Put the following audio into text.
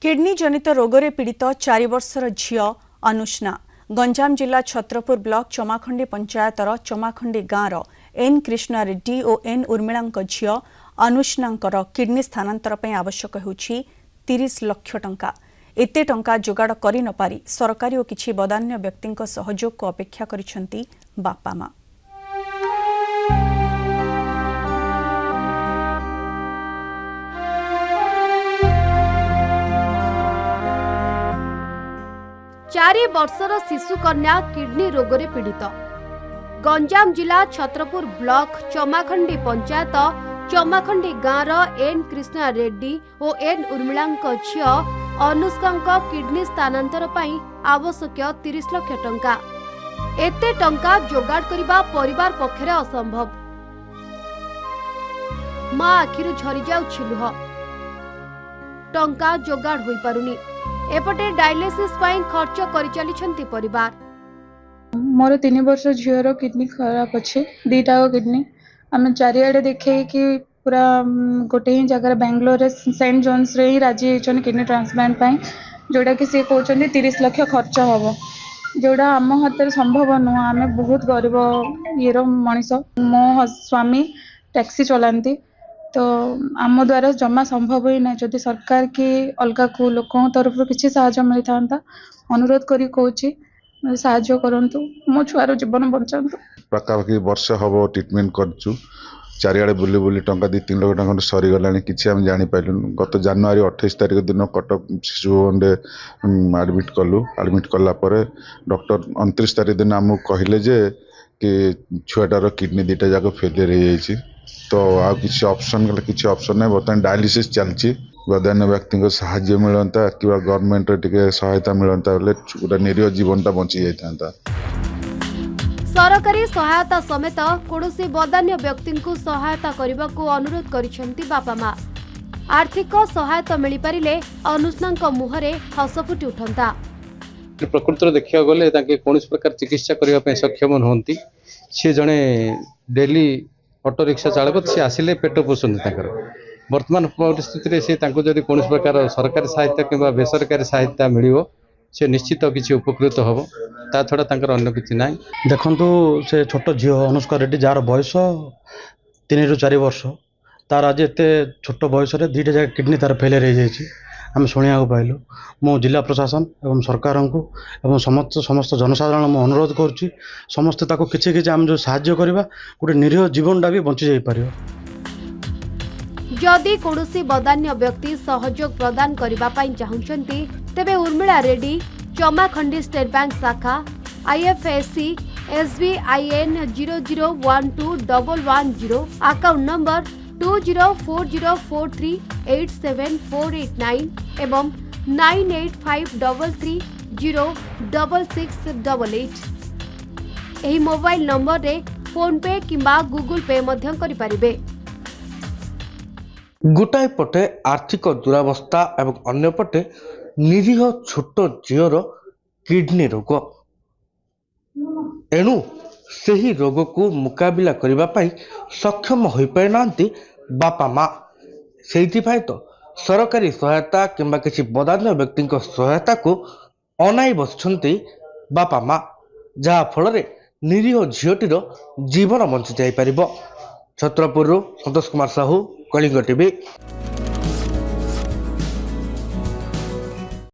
Kidney जनित रोगरे पीड़ित 4 वर्षर झील अनुष्णा गंजाम जिला छत्रपुर ब्लॉक चमाखंडी पंचायतर चमाखंडी गाँवर एन कृष्णा रेड्डी और एन उर्मिला झील अनुष्णा किडनी स्थानांतर आवश्यक होछि 30 लाख टंका। एते टंका जोगाड़ करि न पारि सरकारी और किछि बदान्य व्यक्ति सहयोग को अपेक्षा करिसेंती बापा माँ। चारि वर्षर शिशु कन्या किडनी रोगरे पीड़ित गंजाम जिला छत्रपुर ब्लॉक चमाखंडी पंचायत चमाखंडी गाँवर एन कृष्णा रेड्डी और एन उर्मिला झील अनुष्का किडनी स्थानांतर आवश्यक 30 लाख टंका। एते टंका जोगाड़ करिबा परिवार पक्षरे असंभव। मां आखिरु झरी जाउछि लुह, टंका जोगाड़ होई पारुनी। एपटे डायलिसिस खर्च करि चलिछंती परिवार। मोर 3 वर्ष झीवर किडनी खराब अच्छे, 2टा किडनी आम चारिआडे देखे कि पूरा गोटे ही जगह बेंगलोर सेंट जॉन्स रे ही राजी होती किडनी ट्रांसप्लांट जोड़ा कि सी कहते 30 लाख खर्च हम, जोड़ा आम हाथ संभव नुह। आम बहुत गरीब ये मनीष, मो स्वामी टैक्सी चलाती, तो आम द्वारा जमा संभव ही ना। जदि सरकार की अलग को लोक तरफ किसी साहाय्य मिली था अनुरोध करी कहूँ साहाय्य करंतु, मो छुआर जीवन बचातु। पाखापाखि वर्ष हम ट्रिटमेंट करूँ, चारिआडे बुली बुली टंका 2-3 लाख टंका सरीगला कि आम जापारू। गत जनवरी 28 तारिख दिन कटक शिशु भवनरे आडमिट कलु। आडमिट कलापर डॉक्टर 29 तारिख दिन आमको कहले जे कि छुआटार किडनी 2टा जाक फेलियर हो जाइए, तो आ किसी ऑप्शन किसी ऑप्शन ना। बर्तमान डायलिसिस चलती, बदान्य व्यक्ति को साहाय्य मिलता कि गवर्नमेंट टिके सहायता मिलता बोले गोटे निरीह जीवनटा बची जाता। सरकारी सहायता समेत कौनसी बदान्य व्यक्ति को सहायता करने को अनुरोध करिसेंती बापा माँ। आर्थिक सहायता मिल पारिले अनुष्णा मुहरे हस फुटी उठंता। प्रकृति देखा गले कौन प्रकार चिकित्सा करने सक्षम नुहति। सी जड़े डेली ऑटो रिक्शा चालक, सी आसिले पेट पोषंती। वर्तमान परिस्थिति से जदि कौन प्रकार सरकारी सहायता कि बेसरकारी सहायता मिल से निश्चित किसी उपकृत हम, ता छड़ा अन्य किसी ना। देखु से छोट झील अनुष्का रेड्डी जार बयस 3 ରୁ 4 वर्ष, तार आज एत छोट बयस 2टा जगह किडनी तार फेलियर हो जाए आम शुणा पाइलु। मो जिला प्रशासन एवं सरकार को एवं समस्त जनसाधारण मु अनुरोध करुच्ची, समस्ते किसी आम जो साहाय्य करवा गोटे निरीह जीवनटा भी बंची जाई पारियो। जदि कौनसी बदान्य व्यक्ति सहयोग प्रदान करने चाहते तेबे उर्मिला रेड्डी चमाखंडी स्टेट बैंक शाखा IFSC SBIN 00121110 अकाउंट नंबर 204043874889 एवं 9853306688 एही मोबाइल नंबर रे फोन पे किंबा गूगल पे मध्यम करि परिबे। गोटाए पटे आर्थिक दुरावस्था एवं अन्य पटे निरीह छोट झीवर किडनी रोग। एणु सही रोग को मुकाबिला करने सक्षम हो पारि ना बापा माँ। से तो सरकारी सहायता किंबा किसी बदान्य व्यक्ति सहायता को अनाई बसछन्ति बापा माँ, जहा फल निरीह झीटीर जीवन बंची जाई परिबो। छत्रपुर संतोष कुमार साहू, कलिंग टीवी।